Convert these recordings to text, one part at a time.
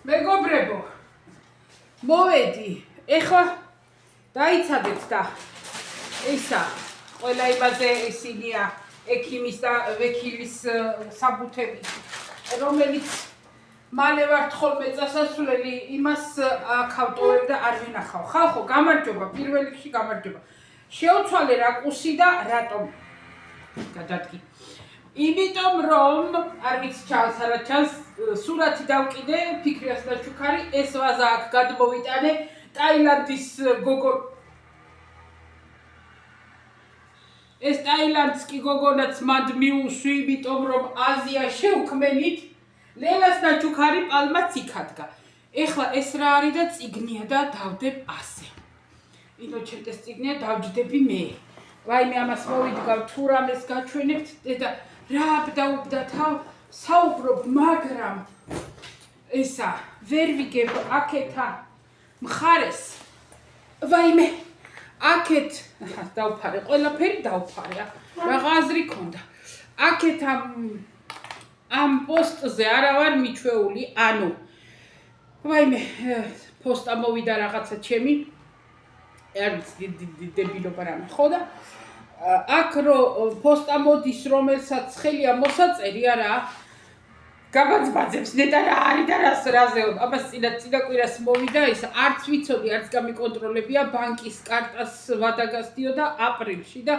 მეგობრებო, მოვედი, ეხლა დაიცადეთ და ისა, ყველა იმაზე ისინია ექიმის და ვექილის საბუთები, რომელიც მალე ვართ ხოლმე წასასვლელი, იმას აქავტოვებ და არ ვინახავ. ხალხო, გამარჯობა, პირველ რიგში გამარჯობა. შეუცვალე რა კუსი და რატომ გადადგი. იმიტომ რომ არ ვიცი ჩანს არა ჩანს სურათი დავკიდე ფიქრიას და ჩუქარი ეს ვაზა აქ გადმოვიტანე ტაილანდის გოგო ეს ტაილანდსკი გოგონაც მანდ მიუსვი იმიტომ რომ აზია შევქმენით ლელას და ჩუქარი პალმაც იქადგა ეხლა ეს რა არის და წიგნია და დავდებ ასე ინოჩენტეს წიგნია დავჯდები მე ვაიმე ამას მოვიდგავ თუ რამეს გაჩვენებთ და რა დაუბდა თავ საუბრობ მაგრამ ესა ვერ ვიგებ აქეთა მხარეს ვაიმე აქეთ დავფარე ყველაფერი დავფარე რაღა აზრი ქონდა აქეთ ამ პოსტზე არა ვარ მიჩვეული ანუ ვაიმე პოსტა მოვიდა რაღაცა ჩემი არის დებილობა რამე ხო და აქ რო პოსტა მოდის რომელსაც ხელია მოსაწერი არა გაბაძბაძებს ნეტა რა არის და რაზე აბა წინა კვირას მოვიდა ის არც ვიცოდი არც გამიკონტროლებია ბანკის კარტას ვადაგასდიო და აპრილში და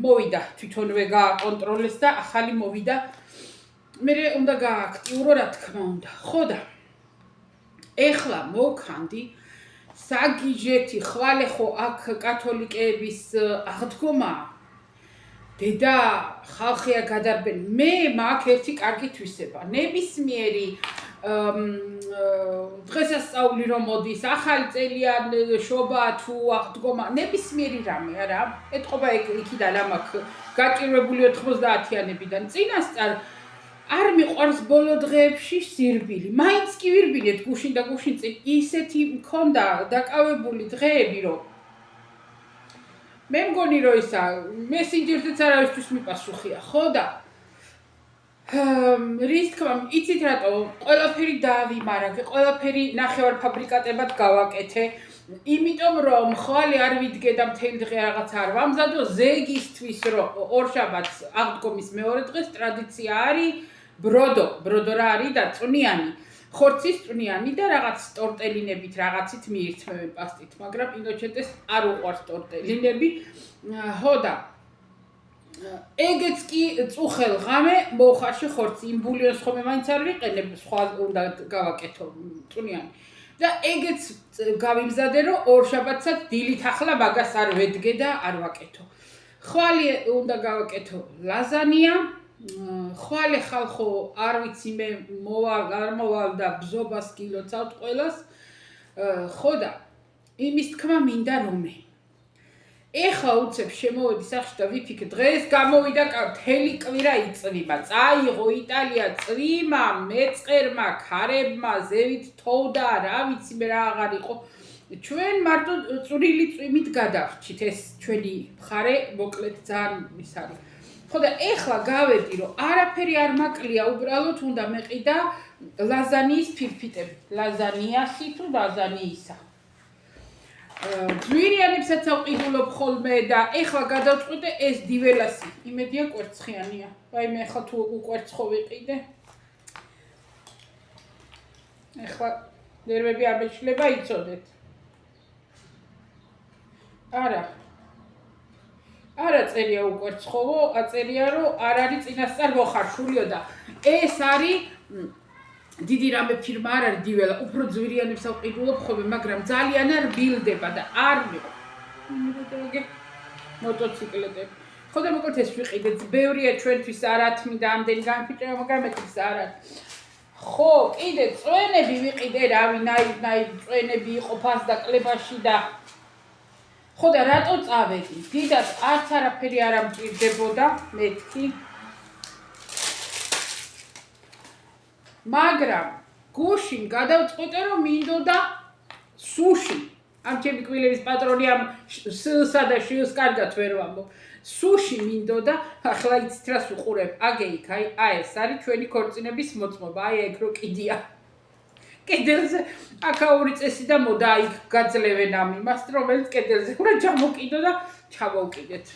მოვიდა თვითონვე გააკონტროლეს და ახალი მოვიდა მე უნდა გააქტიურო რა თქმა უნდა ხო და ეხლა მოვქანდი საგიჟეთი ხვალე ხო აქ კათოლიკეების აღდგომაა დედა ხალხია გადარბენ მე მაგ ერთი კარგი თვისება ნებისმიერი დღესასწაული რომ მოდის ახალი წელიან შობა თუ აღდგომა ნებისმიერი რამე არა ეთყობა იქიდან ამაკ გაჭირვებული 90-იანებიდან წინასწარ არ მიყვარს ბოლო დღეებში სირბილი მაინც კი ვირბილეთ გუშინ და გუშინ წინ ისეთი მქონდა დაკავებული დღეები რომ მე მგონი რომ ისა მესენჯერზეც არავისთვის მიპასუხია ხო და რის თქმა იცით რატო ყველაფერი დავიმარაგე ყველაფერი ნახევარფაბრიკატებად გავაკეთე იმიტომ რომ ხვალე არ ვიდგე და მთელი დღე რაღაც არ ვამზადო ზეგისთვის რომ ორშაბათს აღდგომის მეორე დღეს ტრადიცია არის ბროდო რა არის და წვნიანი ხორცის წვნიანი და რაღაც ტორტელინებით რაღაცით მიირთმევენ პასტით მაგრამ ინოჩენტეს არ უყვარს ტორტელინები ხო და ეგეც კი წუხელ ღამე მოხარში ხორცი იმ ბულიონს ხომ მაინც არ ვიყენებ სხვა უნდა გავაკეთო წვნიანი და ეგეც გავიმზადე რომ ორშაბათსაც დილით ახლა მაგას არ ვედგე და არ ვაკეთო ხვალე უნდა გავაკეთო ლაზანია ხვალე ხალხო არ ვიცი მე არ მოვალ და ბზობას გილოცავთ ყველას ხო და იმის თქმა მინდა რომე ეხლა უცებ შემოვედი სახში და ვიფიქრე დღეს გამოვიდა მთელი კვირა იწვიმა წაიღო იტალია წვიმა მეწყერმა ქარებმა ზევით თოვდა რა ვიცი მე რა აღარ იყო ჩვენ მარტო წვრილი წვიმით გადავრჩით ეს ჩვენი მხარე მოკლედ ძალიან ის არის ხო და ეხლა გავედი რომ არაფერი არ მაკლია უბრალოდ უნდა მეყიდა ლაზანიის ფირფიტები ლაზანიასი თუ ლაზანიისა ძვირიანებსაც ავყიდულობ ხოლმე და ეხლა გადავწყვიტე ეს დიველასი იმედია კვერცხიანია ვაიმე ეხლა თუ უკვერცხო ვიყიდე ეხლა ნერვები არ მეშლება იცოდეთ არა წერია უკვერცხოვო აწერია რომ არ არის წინასწარ მოხარშულიო და ეს არის დიდი რამე ფირმა არ არის დიველა უფრო ძვირიანებს ავყიდულობ ხოლმე მაგრამ ძალიან არ ბილდება და არ მიყო მოტოციკლეტები ხო და მოკლედ ეს ვიყიდეთ ბევრია ჩვენთვის არათმი და ამდენი განფიჭება მაგრამ ეს არ არის ხო კიდე წვენები ვიყიდე რავი ნაირ წვენები იყო ფასდაკლებაში და ხო და რატო წავედი დიდად არც არაფერი არ ამჭირდებოდა მეთქი მაგრამ გუშინ გადავწყვიტე რომ მინდოდა სუში ამ ჩემი კვილების პატრონი ამ სსა და შს კარგად ვერ ვამბობ სუში მინდოდა ახლა იცით რას უყურებ აგეიქ აი ეს არის ჩვენი ქორწინების მოწმობა აი ეგ რო კიდია კედელზე აკაური წესი და მოდა იქ გაძლევენ ამ იმას, რომელიც კედელზე უნდა ჩამოკიდო და ჩამოვკიდეთ.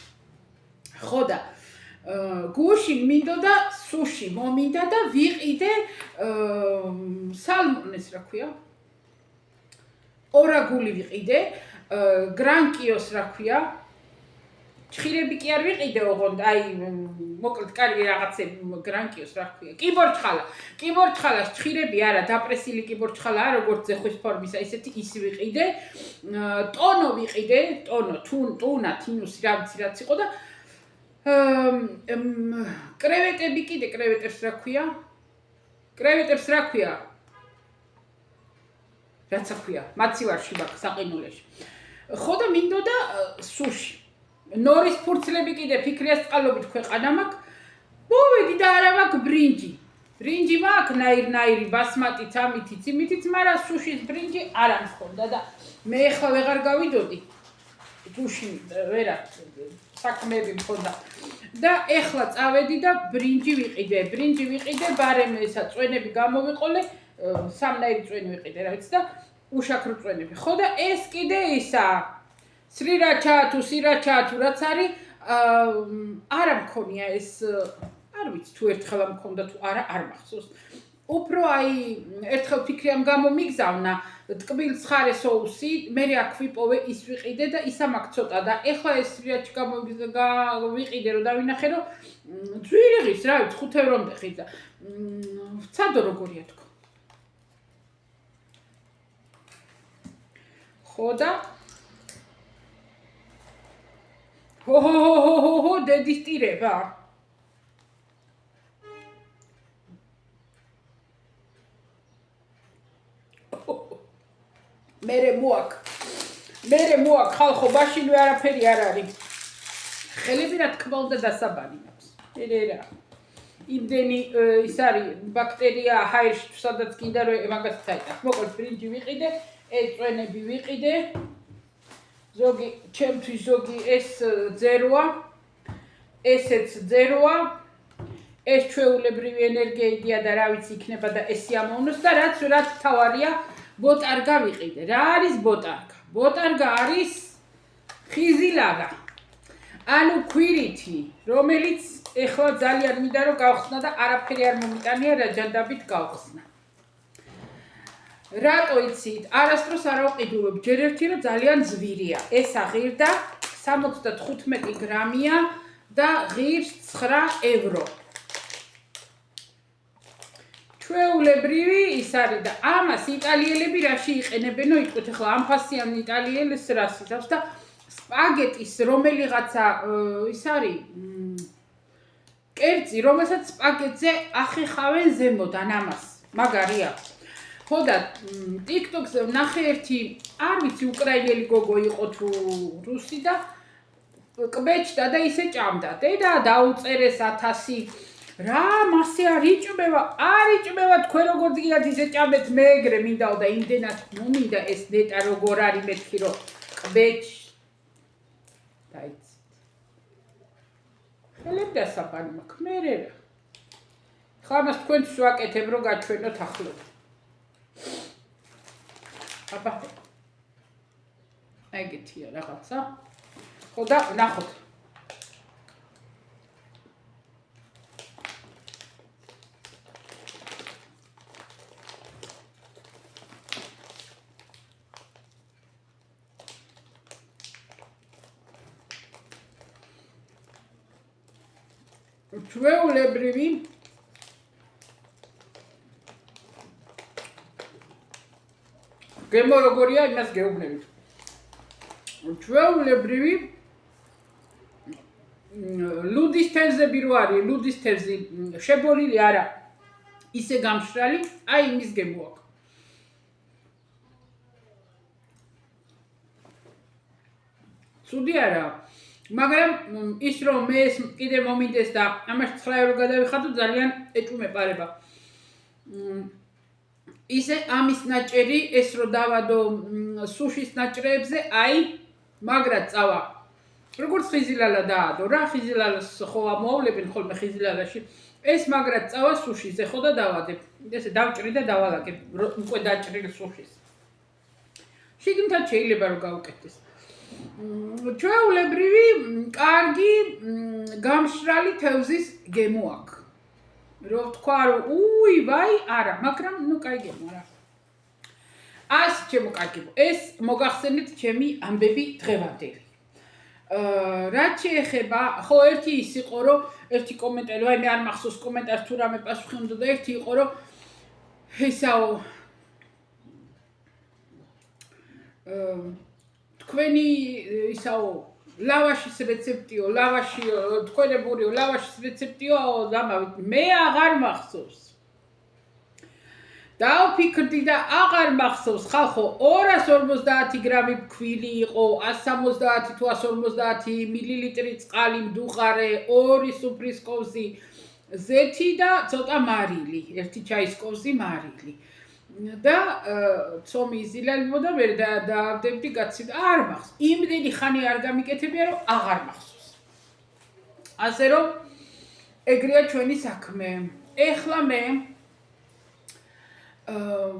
ხო და გუში მინდოდა სუში მომინდა და ვიყიდე სალმონეს რა ქვია? ორაგული ვიყიდე, გრანკიოს რა ქვია? ჭხირები კი არ ვიყიდე ოღონდ, აი მოკლედ კარგი რაღაცები გრანკიოს რა ქვია. კიბორჩხალა. კიბორჩხალას ჭხირები არა, დაპრესილი კიბორჩხალა არა, როგორც ზეხვის ფორმისა, ისეთი ის ვიყიდე. ტონო ვიყიდე, ტონო, ტუნა, თინუსი, რა ვიცი რაც იყო და კრევეტები კიდე, კრევეტებს რა ქვია? კრევეტებს რა ქვია? რაცა ქვია, მაცივარში მაქვს საყინულეში. ხო და მინდოდა სუში. ნორის ფურცლები კიდე ფიქრიას წყალობით ქვეყანა მაქვს. მოვედი და არა მაქვს ბრინჯი. ბრინჯი მაქვს ნაირ-ნაირი, ბასმატიც, ამითიც, იმითიც, მაგრამ სუშის ბრინჯი არ ამხონდა და მე ახლა ვეღარ გავიდოდი. სუში ვერა საქმეები მქონდა. და ახლა წავედი და ბრინჯი ვიყიდე, ბარემ ესა წვენები გამოვიყოლე, სამნაირი წვენი ვიყიდე, რა ვიცი და უშაქრო წვენები. ხო და ეს კიდე ისა სირაჩა თუ რაც არის, არა მქონია ეს, არ ვიცი თუ ერთხელ მქონდა თუ არა, არ მახსოვს. უფრო აი ერთხელ ფიქრი ამ გამო მიგზავნა, ტკბილ ცხარე სოუსი, მე აქ ვიპოვე ის ვიყიდე და ისა მაქვს ცოტა და ეხლა ეს სირაჩი ვიყიდე რომ დავინახე რომ ძვირი ღირს, რა ვიცი 5 ევრომდე ხით და ვცადო როგორია თქო. ხო და ჰო დედის ტირება. მერე მოაქ ხალხო ბაშინვე არაფერი არ არის. ხელები რა თქმა უნდა დასაბანი აქვს. რა. იმდენი ის არის ბაქტერია ჰაერში სადაც კიდე რომ მაგას წაიტახ. მოკლედ ბრინჯი ვიყიდე, წვენები ვიყიდე. ზოგი ჩემთვის ზოგი ეს ძეროა, ესეც ძეროა, ეს ჩვეულებრივი ენერგია და რა ვიცი იქნება და ეს სიამოვნოს და რაც თავარია ბოტარგა ვიყიდე. რა არის ბოტარგა? ბოტარგა არის ხიზილალა. ანუ ქვირითი, რომელიც ეხლა ძალიან მინდა რომ გავხსნა და არაფერი არ მომიტანია რა ჯანდაბით გავხსნა. რატო იცით? არასდროს არ ავყიდულობ, ჯერ ერთი რომ ძალიან ძვირია. ეს აღირდა 75 გრამია და ღირს 9 ევრო. ჩვეულებრივი ის არის და ამას იტალიელები რაში იყენებენო იტყვით ახლა ამ ფასიან იტალიელს რას იცავს და სპაგეტის რომელიღაცა ის არის კერძი, რომელსაც სპაგეტზე ახეხავენ ზემოდან ამას. მაგარია. ხო და TikTok-ზე ვნახე ერთი, არ ვიცი უკრაინელი გოგო იყო თუ რუსი და კბეჭდა და ისე ჭამდა. დედა დაუწერეს 1000 რა მასე არ იჭმევა თქვენ როგორც გიგათ ისე ჭამეთ მე ეგრე მინდაო და იმდენად მომინდა ეს ნეტა როგორ არის მეთქი რომ კბეჭ დაიცით. ხელები დასაბანი მაქვს მე რა. ხა მას თქვენთვის ვაკეთებ რომ გაჩვენოთ ახლობ. აბა ეგეთია რაღაცა. ხო და ნახოთ. ჩვეულებრივი გემო როგორია იმას გეუბნებით. ჩვეულებრივი ლუდის თევზები რო არის, ლუდის თევზი შებოლილი არა, ისე გამშრალი, აი იმის გემო აქვს. ცუდი არა, მაგრამ ის რომ მე ეს კიდე მომინდეს და ამას 9 ევრო გადავიხადო ძალიან ეჭვმეპარება. ისე ამის ნაჭერი ეს რო დავადო სუშის ნაჭრეებზე, აი მაგრად წავა. როგორც ხიზილალა დაადო რა, ხიზილალას ხო ამოვლებენ ხოლმე ხიზილალაში. ეს მაგრად წავა სუშიზე ხო და დავადებ. ესე დავჭრი და დავალაგებ უკვე დაჭრილ სუშის. შიგნით შეიძლება რომ გავუკეთდეს. ჩვეულებრივი კარგი გამშრალი თევზის გემო აქვს. რო თქვა რომ უი ვაი არა, მაგრამ ნუ კაი გემო რა. ასე ჩემო კარგებო, ეს მოგახსენეთ ჩემი ამბები დღევანდელი. რაც შეეხება, ხო ერთი ის იყო რომ ერთი კომენტარი, ვაი მე არ მახსოვს კომენტარს თუ რამე პასუხი უნდა და ერთი იყო რომ ესაო თქვენი ისაო ლავაშის რეცეპტიო, თქვენებურიო ლავაშის რეცეპტიო, დამავით მე აღარ მახსოვს. დავფიქრდი და აღარ მახსოვს ხალხო 250 გრამი ფქვილი იყო 170 თუ 150 მილილიტრი წყალი მდუღარე 2 სუფრის კოვზი ზეთი და ცოტა მარილი 1 ჩაის კოვზი მარილი და ცომი იზილალებოდა მე დავდებდი გაცივდა არ მახსოვს იმდენი ხანი არ გამიკეთებია რომ აღარ მახსოვს ასე რომ ეგრეა ჩვენი საქმე ეხლა მე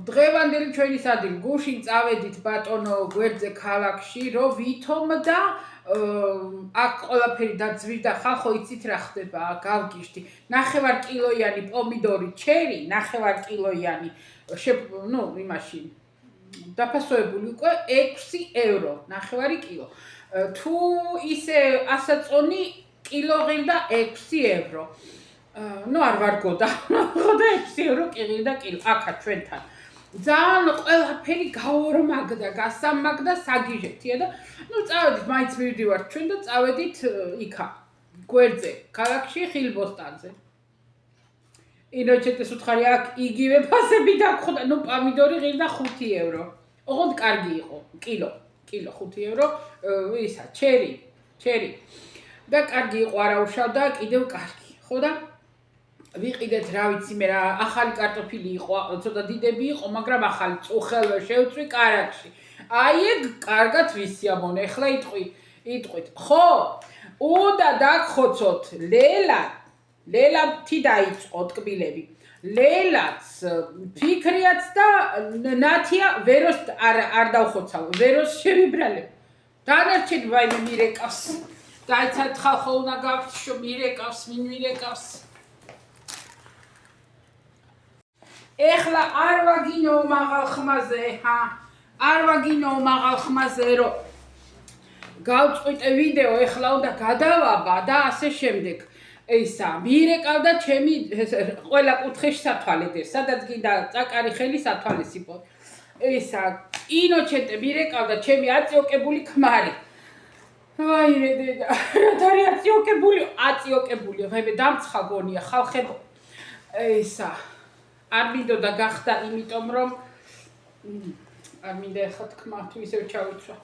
დღევანდელი ჩვენი სადილ გუშინ წავედით ბატონო გვერდზე ქალაქში რომ ვითომ და აქ ყველაფერი დაძვირდა ხალხო იცით რა ხდება გავგიშდი 9 კილოიანი პომიდორი ჩერი 9 კილოიანი ნუ იმაში დაფასოებული უკვე 6 евро 9 კილო თუ ისე ასაწონი კილო ღირდა 6 евро ნუ არ ვარგოდა ხოდა 6 евро კილო კილო აქა ჩვენთან ძალიან ყველაფერი გაორმაგდა გასამაგდა საგიჟეთია და ნუ წავედით მაინც მივდივართ ჩვენ და წავედით იქა გვერდზე ქალაქში ხილბოსტანზე ინოჩეტეს უთხარი აქ იგივე ფასები დაგხვდა ნუ პომიდორი ღირდა 5 евро ოღონდ კარგი იყო კილო 5 евро ისა ჩერი და კარგი იყო არაუშავდა კიდევ კარგი ხო და ვიყიდეთ რა ვიცი მე რა ახალი კარტოფილი იყო ცოტა დიდები იყო მაგრამ ახალი წუხელვე შევწვი კარაქში აი ეგ კარგად ვისიამოვნე ეხლა იტყვით ხო უნდა დაგხოცოთ ლელათი დაიწყო ტკბილები ლელაც ფიქრიაც და ნათია ვეროს არ დავხოცავ ვეროს შევიბრალებ დანარჩენ ვაიმე მირეკავს დაიცად ხალხო უნდა გავშო მირეკავს ვინ მირეკავს ეხლა არ ვაგინო მაღალ ხმაზე რომ გავწყვიტე ვიდეო ეხლა უნდა გადავაბა და ასე შემდეგ ისა მირეკავდა ჩემი ყველა კუთხეში სათვალედ სადაც გინდა წაკარი ხელი სათვალესიფო ისა ინოჩენტე მირეკავდა ჩემი აწიოკებული ქმარი ვაიმე დედა რატარი აწიოკებული ვაიმე დამცხა გონია ხალხებო ისა არ მინდოდა გახდა იმიტომ რომ არ მინდა ეხლა თქმა თუ ისევ ჩავიცვა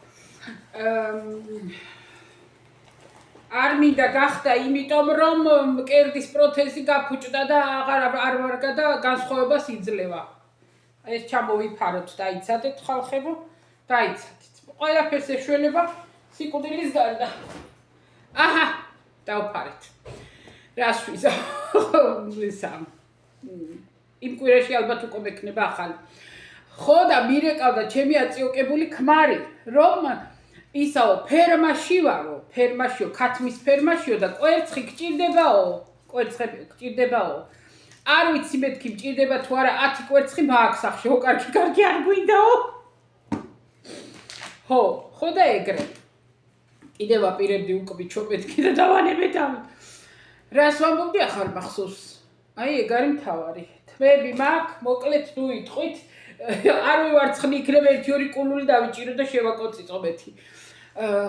არ მინდა გახდა იმიტომ რომ მკერდის პროთეზი გაფუჭდა და აღარ ვარგა და განსხვავებას იძლევა ეს ჩამოვიფაროთ დაიცადეთ ხალხებო დაიცადეთ ყველაფერს ეშველება სიკვდილის გარდა აჰა დავფარეთ რას ვიზა ისა იმ კვირაში ალბათ უკვე მექნება ახალი ხო და მირეკავდა ჩემი აწიოკებული ქმარი რომ ისაო ფერმაშიო ქათმის ფერმაშიო და კვერცხი გჭირდებაო არ ვიცი მეთქი მჭირდება თუ არა 10 კვერცხი მაქვს სახში ხო კარგი არ გვინდაო ხო და ეგრე კიდევ აპირებდი უკბი ჩოპეთქი და დავანებეთ რას ვამბობდი ახარ მახსოვს აი ეგ არის მთავარი თმები მაქვს მოკლედ ნუ იტყვით არ ვივარცხნი იქნება 1-2 კულული დავიჭირო და შევაკოწიწო მეთი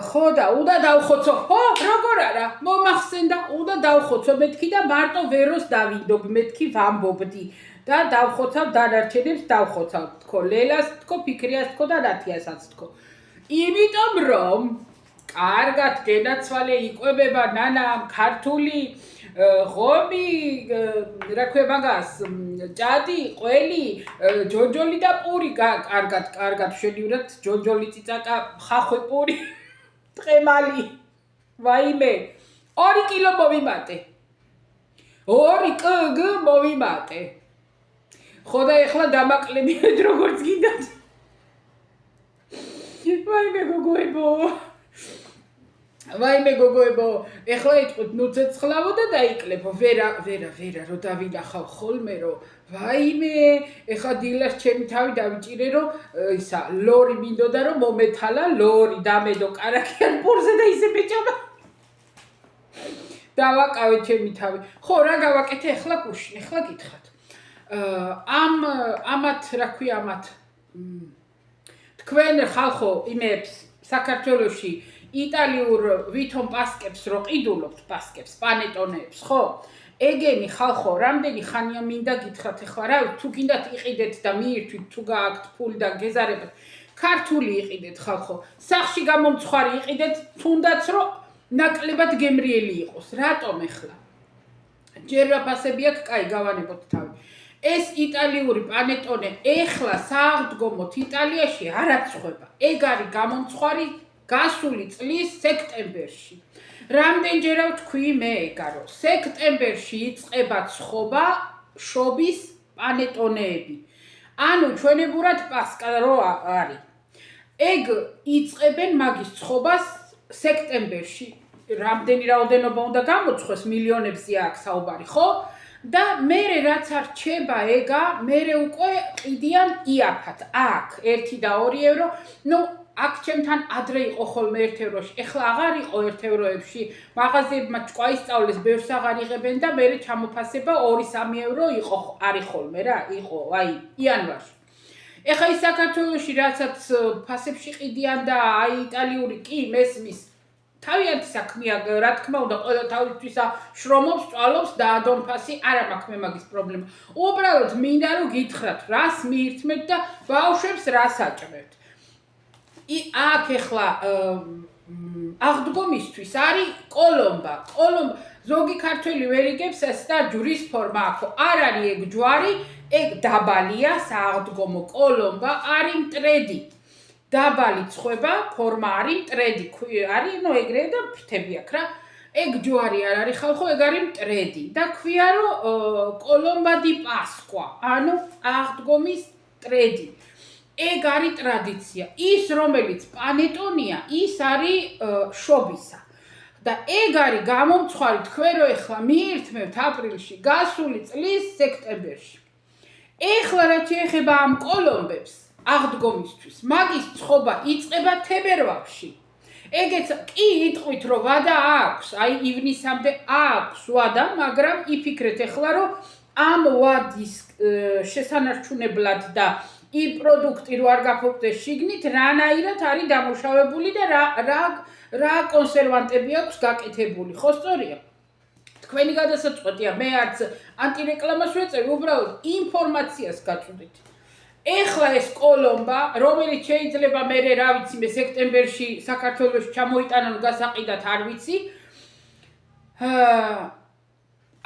ხო და უნდა დავხოცო ხო როგორ არა მომახსენდა უნდა დავხოცო მეთქი და მარტო ვეროს დავინდობ მეთქი ვამბობდი და დავხოცავ დანარჩენებს დავხოცავ თქო ლელას თქო ფიქრიას თქო და ნათიასაც თქო იმიტომ რომ კარგად გენაცვალე იკვებება ნანა ქართული ღომი რა ქვია მაგას ჭადი ყველი ჯონჯოლი და პური კარგად შედივრათ ჯონჯოლი წიწაკა ხახვე პური ტყემალი ვაიმე 2 კილო მოვიმატე ორი კგ მოვიმატე. ხო და ეხლა დამაკლებიეთ როგორც გინდათ. ვაიმე გოგოებო, ეხლა იტყვით ნუ ცეცხლავო და დაიკლებო. ვერა რო დავინახავ ხოლმე რომ ვაიმე, ეხლა დილას ჩემი თავი დავიჭირე რომ ისა ლორი მინდოდა რომ მომეთალა ლორი დამედო კარაქიან პურზე და ისე მეჭამა. დავაკავე ჩემი თავი. ხო, რა გავაკეთე ეხლა გუშინ, ეხლა გითხრათ. ამათ რა ქვია ამათ თქვენ ხალხო იმებს საქართველოში იტალიურ ვითომ პასკებს რო ყიდულობთ პასკებს პანეტონეებს ხო ეგენი ხალხო რამდენი ხანია მინდა გითხრათ ეხლა რა თუ გინდათ იყიდეთ და მიირთვით თუ გააქვთ ფული და გეზარებათ ქართული იყიდეთ ხალხო სახში გამომცხვარი იყიდეთ თუნდაც რომ ნაკლებად გემრიელი იყოს რატომ ეხლა ჯერ რა ფასები აქვს კაი გავანებოთ თავი ეს იტალიური პანეტონე ეხლა სააღდგომოთ იტალიაში არ აწყვება ეგ არის გამომცხვარი გასული წლის სექტემბერში. რამდენჯერა ვთქვი მე ეგა რომ სექტემბერში იწყება ცხობა შობის პანეტონეები. ანუ ჩვენებურად პასკა რო არის. ეგ იწყებენ მაგის ცხობას სექტემბერში. რამდენი რაოდენობა უნდა გამოცხოს მილიონებზე აქვს საუბარი, ხო? და მერე რაც არ რჩება ეგა, მერე უკვე ყიდიან იაფად. აქ 1 და 2 евро, ну აქ ჩემთან ადრე იყო ხოლმე 1 ევროში. ეხლა აღარ იყო 1 ევროებში. მაღაზიებმა ჭკუაისწავლეს ბევრს აღარ იღებენ და მერე ჩამოფასება 2-3 евро იყო არის ხოლმე რა, იყო აი იანვარში. ეხლა ის საქართველოში რასაც ფასებში ყიდიან და აი იტალიური კი მესმის თავიანთი საქმეა, რა თქმა უნდა, ყველა თავისთვისა შრომობს, სწავლობს და ადონ ფასი არ მაქვს მე მაგის პრობლემა. უბრალოდ მინდა რომ გითხრათ, რას მიირთმეთ და ბავშვებს რას აჭრევთ. აქ ეხლა აღდგომისთვის არის კოლომბა. ზოგი ქართველი ვერ იგებს ეს და ჯვრის ფორმა აქვს. არ არის ეგ ჯვარი, ეგ დაბალია, სააღდგომო კოლომბა არის მტრედი. დაბალი ცხება, ფორმა არის მტრედი, არის, ნუ ეგრე და ფრთები აქვს რა. ეგ ჯვარი არ არის ხალხო, ეგ არის მტრედი და ქვია რომ კოლომბა დი პასკვა, ანუ აღდგომის მტრედი. ეგ არის ტრადიცია. ის რომელიც პანეტონია, ის არის შობისა. და ეგ არის გამომცხვარი თქვენ რო ეხლა მიირთმევთ აპრილში, გასული წლის სექტემბერში. ეხლა რაც შეეხება ამ კოლომბებს აღდგომისთვის, მაგის ცხობა იწყება თებერვალში. ეგეც კი იტყვით რომ ვადა აქვს, აი ივნისამდე აქვს ვადა, მაგრამ იფიქრეთ ეხლა რომ ამ ვადის შესანარჩუნებლად და იმ პროდუქტი რო არ გაფობდეს შიგნით, რანაირად არის დამუშავებული და რა კონსერვანტები აქვს გაკეთებული, ხო სწორია? თქვენი გადასაწყვეტია, მე არც ანტირეკლამას ვეწევი, უბრალოდ ინფორმაციას გაწვდით. ეხლა ეს კოლომბა, რომელიც შეიძლება მერე რა ვიცი მე სექტემბერში საქართველოში ჩამოიტანონ გასაყიდად არ ვიცი.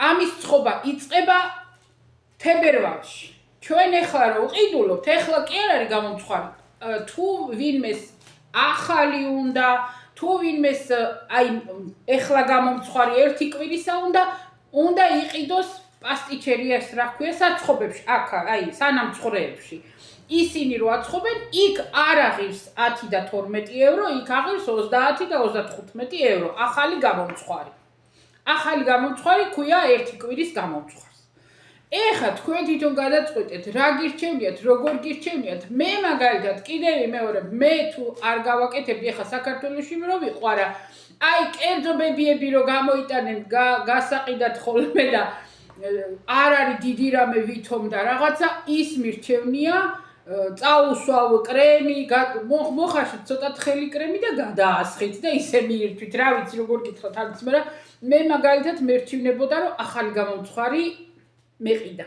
ამის ცხობა იწყება თებერვალში. ჩვენ ეხლა რო ვყიდულობთ, ეხლა კი არ არის გამომცხვარი. თუ ვინმეს ახალი უნდა, თუ ვინმეს აი ეხლა გამომცხვარი 1 კვირისა უნდა იყიდოს პასტიჩერიას რა ქვია საცხობებში, აქ აი სანამცხრეებში. ისინი რო აცხობენ, იქ არ აღირს 10 და 12 евро, იქ აღირს 30 და 35 евро. ახალი გამომცხვარი. ახალი გამომცხვარი ქვია 1 კვირის გამომცხვარს. ეხლა თქვენ თვითონ გადაწყვეტეთ, რა გირჩევნიათ, როგორ გირჩევნიათ. მე მაგალითად კიდევ მეორე, მე თუ არ გავაკეთებდი ეხლა საქართველოში რო ვიყარა, აი კერძო ბებიები რო გამოიტანენ გასაყიდად ხოლმე და არ არის დიდი რამე ვითომ და რაღაცა ის მირჩევნია წაუსვავ კრემი, მოხარშეთ ცოტა თხელი კრემი და გადაასხით და ისე მიირთვით. რა ვიცი როგორ გითხრათ არც, მაგრამ მე მაგალითად მერჩივნებოდა რომ ახალი გამომცხვარი მეყიდა.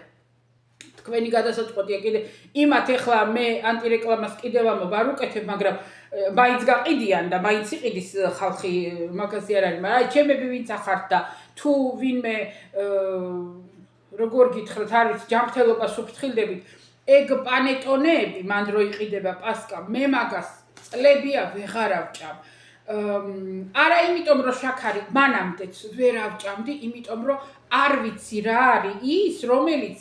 თქვენი გადასაწყვეტია კიდე იმათ ეხლა მე ანტირეკლამას კიდევ არ უკეთებ, მაგრამ მაინც გაყიდიან და მაინც იყიდის ხალხი მაგაზე არ არის, მაგრამ აი ჩემები ვინც ახართ და თუ ვინმე როგორ გითხრათ არ ვიცი ჯანმრთელობას უფრთხილდებით, ეგ პანეტონეები მან რო იყიდება პასკა, მე მაგას წლებია ვეღარ ავჭამ. არა იმიტომ რომ შაქარი მანამდეც ვერ ავჭამდი, იმიტომ რომ არ ვიცი რა არის ის, რომელიც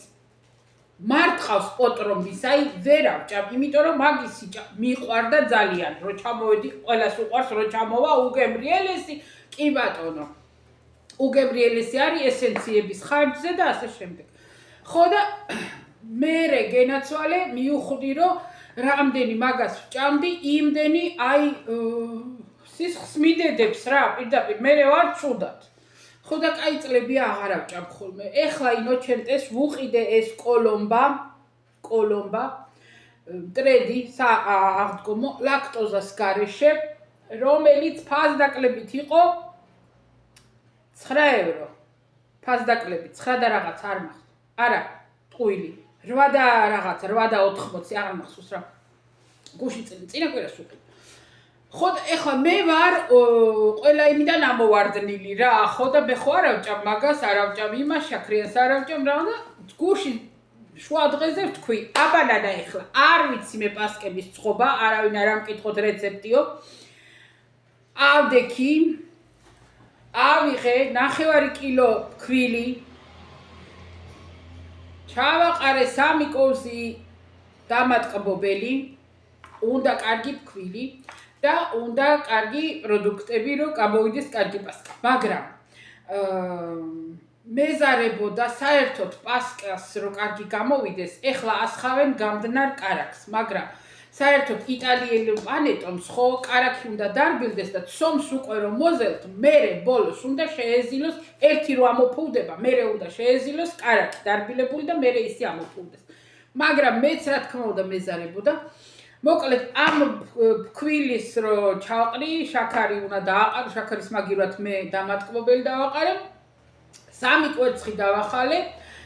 მარტყავს პოტრომის, აი ვერ ავჭამ, იმიტომ რომ მაგის მიყვარდა ძალიან, რომ ჩამოვედი, ყველას უყვარს, რომ ჩამოვა უგებრიელესი, კი ბატონო. უგებრიელესი არის ესენციების ხარჯზე და ასე შემდეგ. ხო და მერე გენაცვალე, მივხვდი, რომ რამდენი მაგას ვჭამდი, იმდენი აი სისხლს მიდედებს რა, პირდაპირ, მერე ვარ ცუდად. ხო და კაი წლები აღარ ავჭამ ხოლმე. ეხლა ინოჩენტეს ვუყიდე ეს კოლომბა, ტრედი, აღდგომო, ლაქტოზას გარეშე, რომელიც ფასდაკლებით იყო 9 евро. ფასდაკლებით 9 და რაღაც არ მახსოვს. არა, ტყუილი. 8 და რაღაც, 8 და 80 აღარ მახსოვს რა. გუშინ წინა კვირას ვუყიდე. ხო და ეხლა მე ვარ ყველა იმიდან ამოვარდნილი რა, ხო და მე ხო არ ავჭამ მაგას, არ ავჭამ იმას, შაქრიანს არ ავჭამ რა და გუშინ შუა დღეზე ვთქვი, აბანანა ეხლა არ ვიცი მე პასკების წყობა, არავინ არ ამკითხოთ რეცეპტიო. ავდექი, ავიღე 9 კილო ქვილი, ჩავაყარე 3 კოვზი დამატკბობელი, უნდა კარგი ქვილი. და უნდა კარგი პროდუქტები, რომ გამოვიდეს კარგი პასკა. მაგრამ მეზარებოდა საერთოდ პასკას რომ კარგი გამოვიდეს, ეხლა ასხავენ გამდნარ კარაქს, მაგრამ საერთოდ იტალიელი პანეტონს ხო კარაქი უნდა დარბილდეს და ცომს უკვე რომ მოზელთ, მერე ბოლოს უნდა შეეზილოს, ერთი რომ ამოფუვდება, მერე უნდა შეეზილოს კარაქი დარბილებული და მერე ისი ამოფუვდეს. მაგრამ მეც რა თქმა უნდა მეზარებოდა მოკლედ ამ ქვილის რო ჩავყრი, შაქარი უნდა დააყარო, შაქარის მაგივრად მე დამატკბობელი დავაყარე. 3 კვერცხი დავახალე,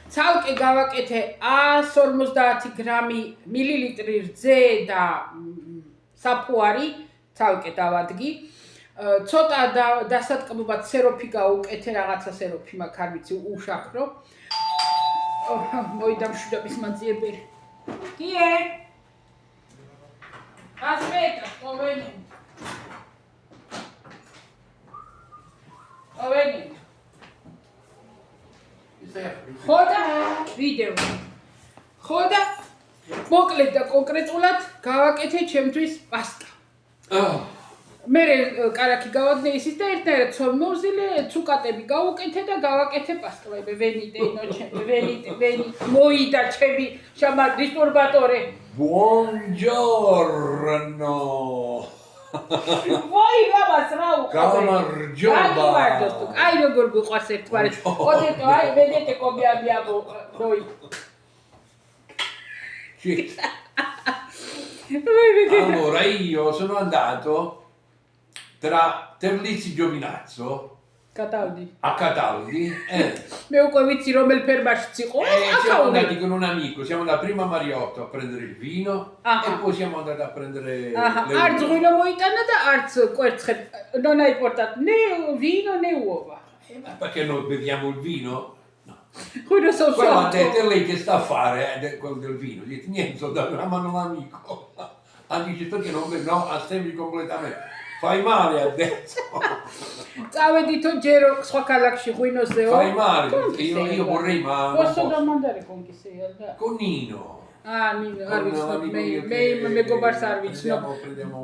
ცალკე გავაკეთე 150 გრამი მილილიტრი რძე და საფუარი, ცალკე დავადგი. ცოტა დასატკბობად სეროფი გავუკეთე, რაღაცა სეროფი მაქვს, არ ვიცი, უშაქრო. მოიდა მშვიდობის მაძიებელი. კიე? Aspetta, sto venendo. ხოდა ვიდეო. ხოდა მოკლედ და კონკრეტულად გავაკეთე ჩემთვის პასტა. მე კარაქი გავადნე ისიც და ერთნაირად მოვზილე, ცუკატები გავუკეთე და გავაკეთე პასტა. ვენიტე, მოიდა ჩემი შამა დისტურბატორე. Buongiorno. Voi lavas რა უყურე. გამარჯობა. აი როგორ გიყვარს ერთგვარად. ოდეთო აი vedete come abbiamo noi. Allora io sono andato tra Terlizzi Giovinazzo a Cataldi მე უკვე ვიცი რომელ ფერმაშიც იყო. siamo andati con un amico, siamo da prima Mariotto a prendere il vino e poi siamo andati a prendere არც ღვინო მოიტანა და არც კვერცხები. Non hai portato né vino né uova. Ma perché noi beviamo il vino? No. Quello so Quello ha detto lei che sta a fare quello del vino. Gli ho detto niente, sto dando una mano a un amico. Dice perché non no, assemi completamente. Fai male ha detto. წავედითო ჯერო სხვა ქალაქში ღვინოზეო. Fai male, io vorrei ma Posso domandare con chi sei? con Nino. Nino, არ ვიცნობ, მე მეგობარს არ ვიცნობ.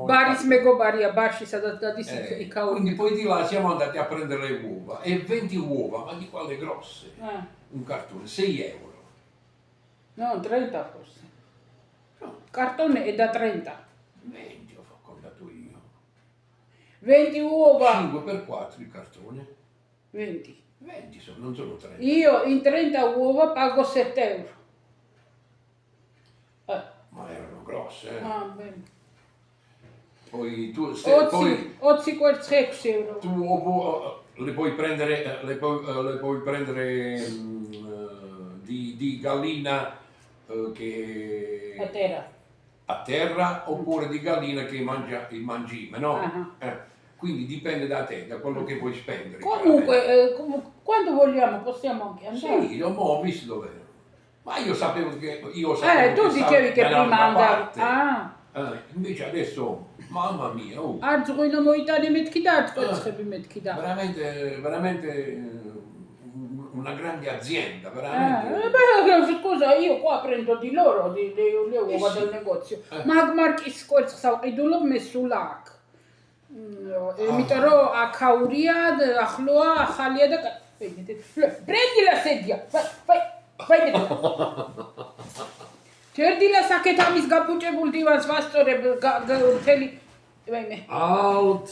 ბარის მეგობარია, ბარში სადაც დადის იქაური. Quindi poi di là siamo andati a prendere le uova e 20 uova, ma di quelle grosse. Un cartone, 6 euro. No, 30 forse. Cartone è da 30. 20 ho contato io. 20 uova. 5 per 4 il cartone. 20. 20 sono, non sono 30. Io in 30 uova pago 7 euro. Ma erano grosse, Bene. Poi tu Ozzi კვერცხი 6 euro. tu uovo le puoi prendere di gallina che a terra oppure di gallina che mangia il mangime, no? Quindi dipende da te, da quello che vuoi spendere. Comunque, quando vogliamo possiamo anche andare. Sì, io ho visto dove. Ma io sapevo che tu dicevi che prima andavi. Invece adesso, mamma mia, oh, არ ძღვინო მოიტანე მეთქი და არ კვერცხები მეთქი და. veramente una grande azienda, veramente. Beh, scusa, io qua prendo di loro, io vado al negozio. Magmarkis კვერცხს ავყიდულობ მე სულ აქ. იმიტომ რომ აქაურია, ახლოა, ახალია და prendi la sedia. Vai. ჯერდილა საკეთ ამის გაფუჭებულ დივანს ვასწორებ მთელი ვაიმე. Alt.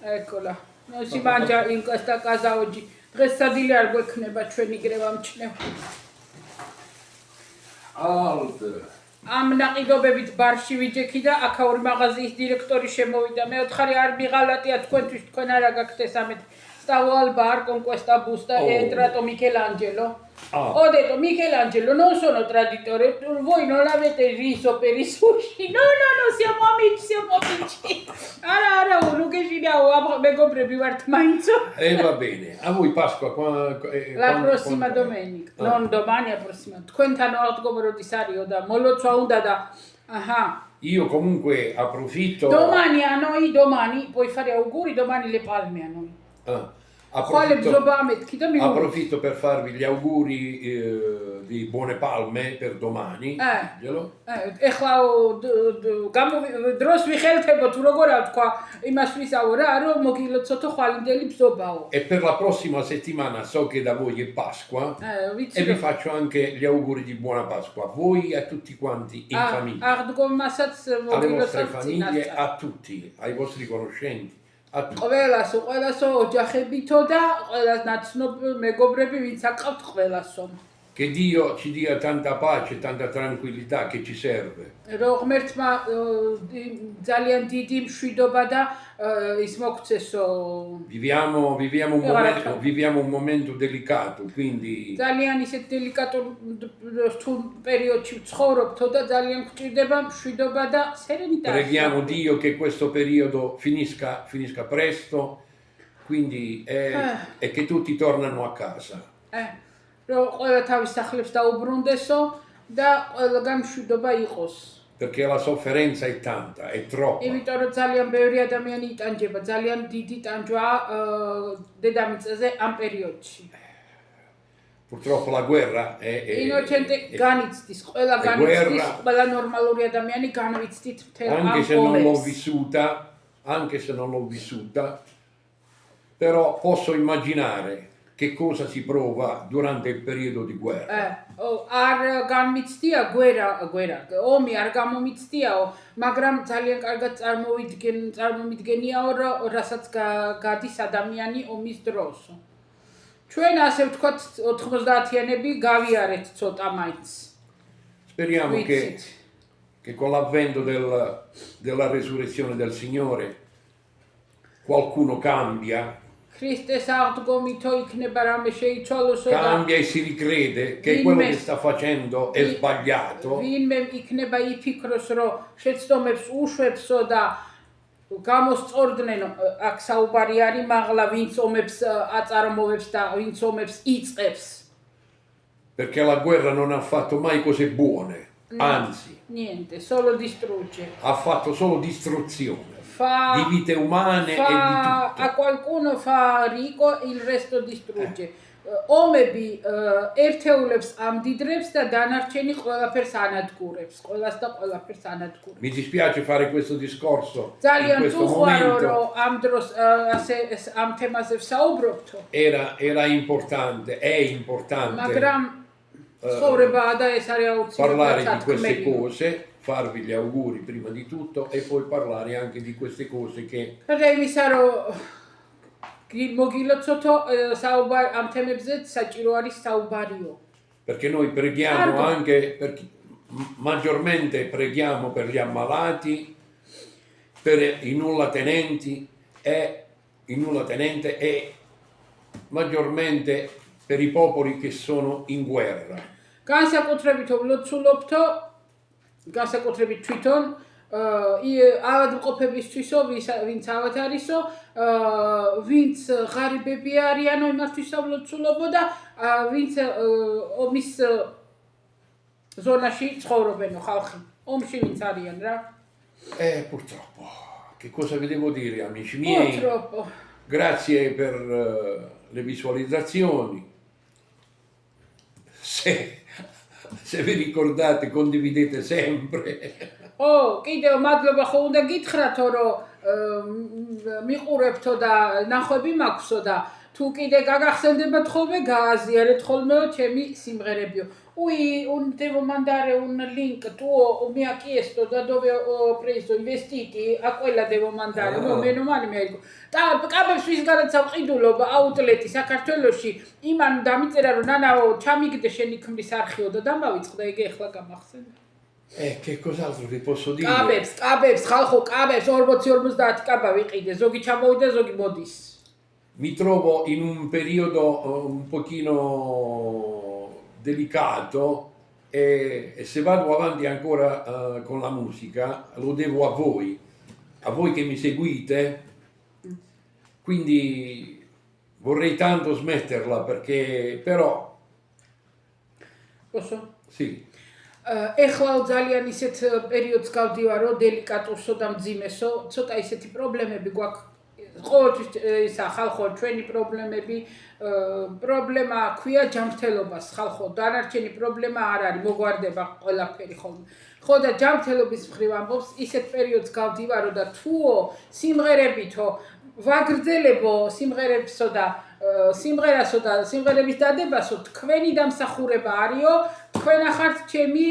ეკოლა. ნოსი მანჯა ინკასტა კაზაოჯი. დღეს სადილე არ გვექნება ჩვენი გრევა მჩნევ. Alt. ამ ნაყიდობებით ბარში ვიჯექი და აქაური მაღაზიის დირექტორი შემოვიდა. მე ვთხარი არ მიღალატია თქვენთვის თქვენ არა გაქვთ ეს ამეთ. Stavo al bar con questa busta e è entrato Michelangelo. Ho detto Michelangelo, non sono traditore, voi non avete riso per i sushi? No, siamo amici. Ara, uno che ci diamo, me compri vart mainzo. E va bene, a voi Pasqua la prossima domenica, non domani, la prossima. Quentano ottobre di Sario da Molozzo Onda da. Io comunque approfitto. Domani a noi, puoi fare auguri, domani le palme a noi. Approfitto per farvi gli auguri di buone palme per domani. ეხლა დროს ვიხელთებო თუ როგორ თქვა იმას ვისაუბრა რა რომ მოგილოცოთო ხვალინდელი ბზობაო. E per la prossima settimana so che da voi è Pasqua e vi faccio anche gli auguri di buona Pasqua a voi e a tutti quanti in famiglia. Alle vostre famiglie, a tutti, ai vostri conoscenti. ყველასო ოჯახებითო და ყველას ნაცნობ მეგობრები ვინც აკავთ ყველასო. Che Dio ci dia tanta pace, tanta tranquillità che ci serve. Რომ ღმერთმა ძალიან დიდი მშვიდობა და ის მოგცესო. Viviamo un momento delicato, quindi ძალიან ისეთ დელიკატურ პერიოდში ვცხოვრობთ და ძალიან გვჭირდება მშვიდობა და სერენიტეტი. Preghiamo Dio che questo periodo finisca presto, quindi e che tutti tornano a casa. რომ ყველა თავის სახლებს დაუბრუნდესო და ყველგან მშვიდობა იყოს. Perché la sofferenza è tanta, è troppa. იმიტომ რომ ძალიან ბევრი ადამიანი იტანჯება, ძალიან დიდი ტანჯვაა დედამიწაზე ამ პერიოდში. Purtroppo la guerra è ინოცენტე განიცდის, ყველა ნორმალური ადამიანი განვიცდით მთელ ამ anche se non l'ho vissuta, però posso immaginare che cosa si prova durante il periodo di guerra. არ განმიცდია გვერა, ომი არ გამომიცდიაო, მაგრამ ძალიან კარგად წარმომიდგენიაო, რასაც გადის ადამიანი ომის დროს. ჩვენ ასე ვთქვათ 90-იანები გავიარეთ ცოტა მაინც. Speriamo che con l'avvento della resurrezione del Signore qualcuno cambia. Cambia e si ricrede che quello che sta facendo è sbagliato. გამოსწორდნენ აქ საუბარი არის მაღლა ვინც ომებს აწარმოებს და ვინც ომებს იწყებს. Perché la guerra non ha fatto mai cose buone, anzi. Niente, solo distrugge. Ha fatto solo distruzione. Di vite umane e di tutto. A qualcuno fa ricco, il resto distrugge. ომები ერთეულებს ამდიდრებს და დანარჩენი ყველაფერს ანადგურებს, ყველას და ყველაფერს ანადგურებს. Mi dispiace fare questo discorso in ძალიან questo უყვარო რომ momento. ამ დროს ასე ამ თემაზე ვსაუბრობთო. Era importante, è importante მაგრამ ცხოვრებაა და ეს არის აუცილებელი parlare di queste cose, farvi gli auguri prima di tutto e poi parlare anche di queste cose che იმისა რომ მოგილოცოთო საუბარი ამ თემებზე საჭირო არის საუბარიო. perché noi preghiamo anche maggiormente preghiamo per gli ammalati, per i nullatenenti e maggiormente per i popoli che sono in guerra. განსაკუთრებით ვლოცულობთო, განსაკუთრებით თვითონ ავადმყოფებისთვისო, ვინც ავად არისო, ვინც ღარიბები არიანო, იმათთვის ვლოცულობო და ვინც ომის ზონაში ცხოვრობენო ხალხი. ომში ვინც არიან რა. Purtroppo. Che cosa vi devo dire, amici miei? Purtroppo. Grazie per le visualizzazioni. Se vi ricordate, condividete sempre. კიდევ მადლობა ხო უნდა გითხრათო, რომ მიყურებთო და ნახვები მაქვსო და თუ კიდე გაგახსენდებათ ხოლმე, გააზიარეთ ხოლმეო ჩემი სიმღერებიო. Un devo mandare un link tuo, mi ha chiesto da dove ho preso i vestiti, a quella devo mandare. Meno male mi ha detto. კაბებს ვის გადაცა ვყიდულობ აუტლეტი საქართველოში, იმან დამიწერა რომ ნანაო, ჩამიგდე შენი ქმრის არხიო და დამავიწყდა, ეგ ეხლა გამახსენდა. Che cos'altro vi posso dire? კაბებს, ხალხო, კაბებს 40-50 კაბა ვიყიდე, ზოგი ჩამოვიდა, ზოგი მოდის. Mi trovo in un periodo un pochino delicato e se vado avanti ancora con la musica lo devo a voi che mi seguite, quindi vorrei tanto smetterla perché però... Posso? Sì. ეხლა ძალიან ისეთ პერიოდს გავდივარ, რომ დელიკატურსო და მძიმესო, ცოტა ისეთი პრობლემები გვაქვს. ყოველთვის ისა ხალხო ჩვენი პრობლემები, პრობლემა ქვია ჯანმრთელობას, ხალხო, დანარჩენი პრობლემა არ არის, მოგვარდება ყველაფერი ხოლმე. ხო და ჯანმრთელობის მხრივ ამბობს, ისეთ პერიოდს გავდივარო და თუო სიმღერებითო ვაგრძელებო სიმღერებსო და სიმღერასო და სიმღერების დადებასო თქვენი დამსახურება არისო, თქვენ ახართ ჩემი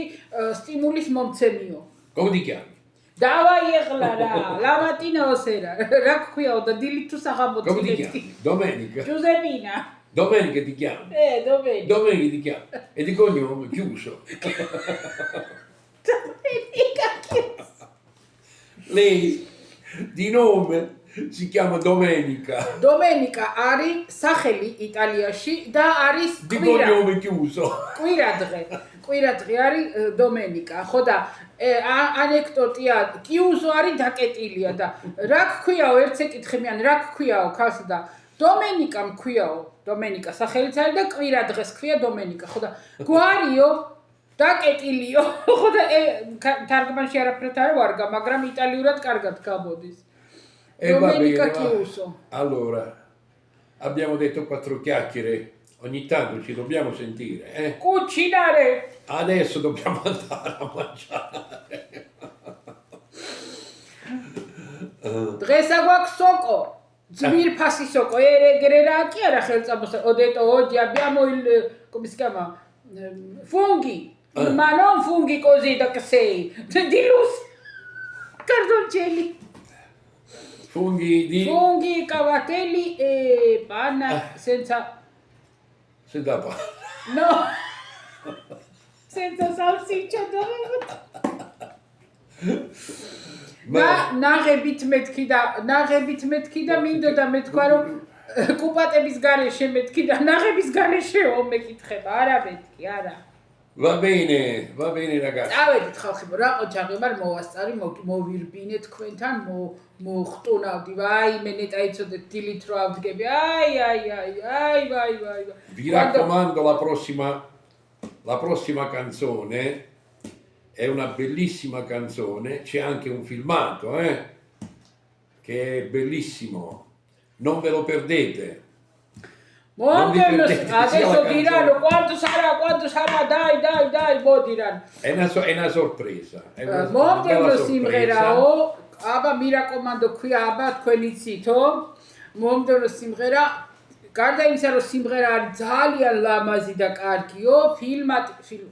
სტიმულის მომცემიო. Come ti chiami? Davai ეხლა რა, ლამატინაოსერა, რა გქვიაო და დილით თუ საღამოთი. Come ti chiami? Domenica. Giuseppina. Domenica ti chiami? Domenica. Domenica ti chiami. E di cognome chiuso. Domenica chiuso. Lei di nome si chiama Domenica. Domenica არის სახელი იტალიაში და არის Di cognome chiuso. კვირადღე არის Domenica. ხო და ანეკდოტია, კიუზო არის დაკეტილია და რა გქვიაო, ერთს ეკითხებიან, რა გქვიაო ქალს და Domenica მქვიაო, Domenica სახელიც არის და კვირადღეს ქვია Domenica. ხო და გვარიო დაკეტილიო. ხო და თარგმანში არაფრით არ ვარგა, მაგრამ იტალიურად კარგად გამოდის. Domenica chiuso. Allora, abbiamo detto 4 chiacchiere, ogni tanto ci dobbiamo sentire, Cucinare! Adesso dobbiamo andare a mangiare. დღესა გვაქვს სოკო. ძვირფასი სოკო. ეგრე რა კი არა ხელწამოსა. Ho detto oggi abbiamo come si chiama? Funghi. Ma non funghi così da che sei. Di luz. Cardoncelli. Funghi, cavatelli e panna senza panna. No. Senza salsiccia ნაღებით მეთქი და მინდოდა მეთქვა რომ კუპატების გარეშე მეთქი და ნაღების გარეშეო მეკითხება არა მეთქი არა Va bene ragazzi. წავედით ხალხებო, რა ყოჩაღი მარ მოვასწარი, მოვირბინე თქვენთან, მოხტუნავდი. ვაიმე ნეტა იცოდეთ დილით რო ავდგები. აი. Vi raccomando la prossima canzone è una bellissima canzone, c'è anche un filmato, che è bellissimo. Non ve lo perdete. Adesso diranno quanto sarà, dai, diranno. È una sorpresa. Mondelo simღერაო, აბა mi raccomando qui აბა თქვენი ცითო, მომდევნო სიმღერა, გარდა იმისა რომ სიმღერა არის ძალიან ლამაზი და კარგიო,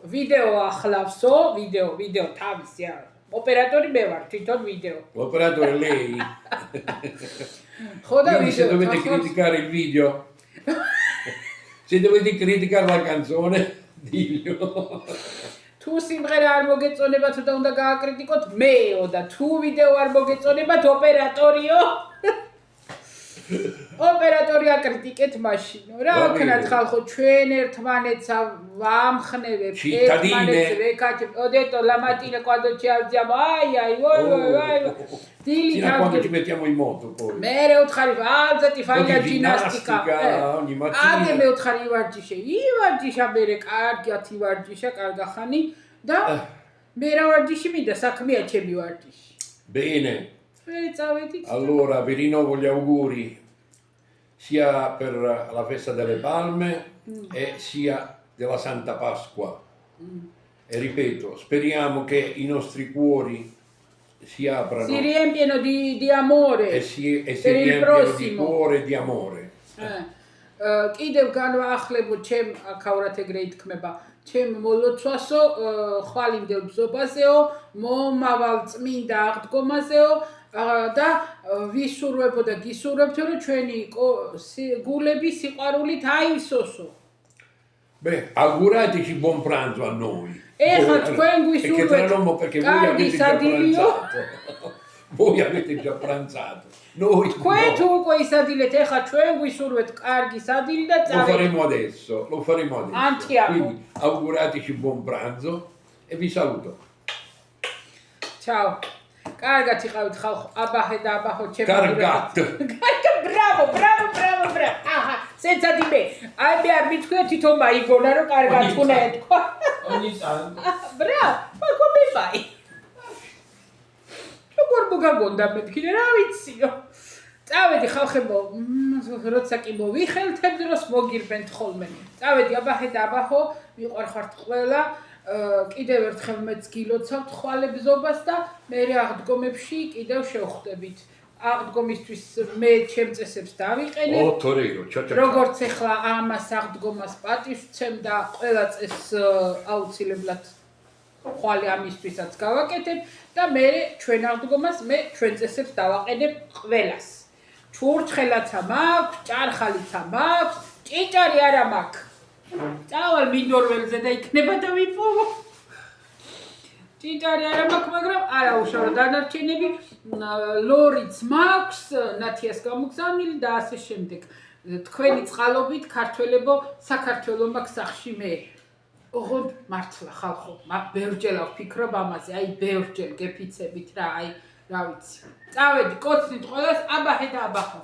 ვიდეო ახლავსო, ვიდეო თავისი არა. Operatori me var, titolo video. L'operatore lei. Quindi se dovete criticare il video, se dovete criticare la canzone, diglielo. Tu simღერა არ მოგეწონებათ და უნდა გააკრიტიკოთ მეო და თუ ვიდეო არ მოგეწონებათ ოპერატორიო. ოპერატორი აკრიტიკეთ მაშინო. რა ვქნათ ხალხო, ჩვენ ერთმანეთს ვამხნევებთ, ერთმანეთს ვეკაჭებთ. Ho detto la mattina quando ci alziamo, vai. Fino a quando ci mettiamo in moto poi. Mere utkari alzati, fai la ginnastica. Ogni mattina. Anche me utkari ივარჯიშა მერე კარგად ივარჯიშა, კარგახანი და მე რა ვარჯიში მინდა, საქმეა ჩემი ვარჯიში. Bene, allora vi rinnovo gli auguri sia per la festa delle Palme e sia della Santa Pasqua. E ripeto, speriamo che i nostri cuori si aprano. Si riempiano di amore e si riempiano di cuore e di amore. კიდევ განვაახლებო ჩემ აქავრად ეგრე ითქმება ჩემ მოლოცვასო ხვალინდელ ბზობაზეო მომავალ წმინდა აღდგომაზეო და ვისურვებო და გისურვებთ რომ ჩვენი გულები სიყვარულით აივსოსო. Beh, augurateci buon pranzo a noi. Ეხლა თქვენ გვისურვებთ კარგი სადილიო. Voi avete già pranzato. Noi თქვენ თუ უკვე ისადილეთ, ეხლა ჩვენ გვისურვებთ კარგი სადილი და Lo faremo adesso. Andiamo. Quindi augurateci buon pranzo e vi saluto. Ciao. კარგად იყავით ხალხო, აბაჰე და აბაჰო ჩემი. Cargat. Bravo. აჰა, სენსატივე. აი მე არ მithქვია თვითონ მაიგონა რომ კარგად უნდა ეთქვა. Bravo. Come fai? როგორ მოგაგონდა მეთქინე რა ვიციო. წავედი ხალხებო, როცა კი მოვიხელთებ დროს მოგირბენთ ხოლმე. წავედი აბაჰე და აბაჰო, მიყვარხართ ყველა. კიდევ ერთხელ მეც გილოცავთ ხვალებზობას და მე აღდგომებში კიდევ შევხვდებით. აღდგომისთვის მე ჩემ წესებს დავიყენებ. როგორც ეხლა ამას აღდგომას პატივს ვცემ და ყველა წეს აუცილებლად ხვალე ამისთვისაც გავაკეთებ და მე ჩვენ აღდგომას მე ჩვენ წესებს დავაყენებ ყველას. ჩურჩხელაცა მაქვს, ჭარხალიცა მაქვს, ჭიჭარი არა მაქვს. წავალ მინდორველზე და იქნება და ვიპოვო. ჭიჭარი არა მაქვს, მაგრამ არა უშავო დანარჩენები ლორიც მაქვს, ნათიას გამოგზავნილი და ასე შემდეგ. თქვენი წყალობით ქართველებო, საქართველო მაქვს სახში მე. ოღონდ მართლა ხალხო, ბევრჯერ ვფიქრობ ამაზე, აი ბევრჯერ გეფიცებით რა, აი რა ვიცი. წავედი, კოცნით ყველას აბაჰე და აბახო.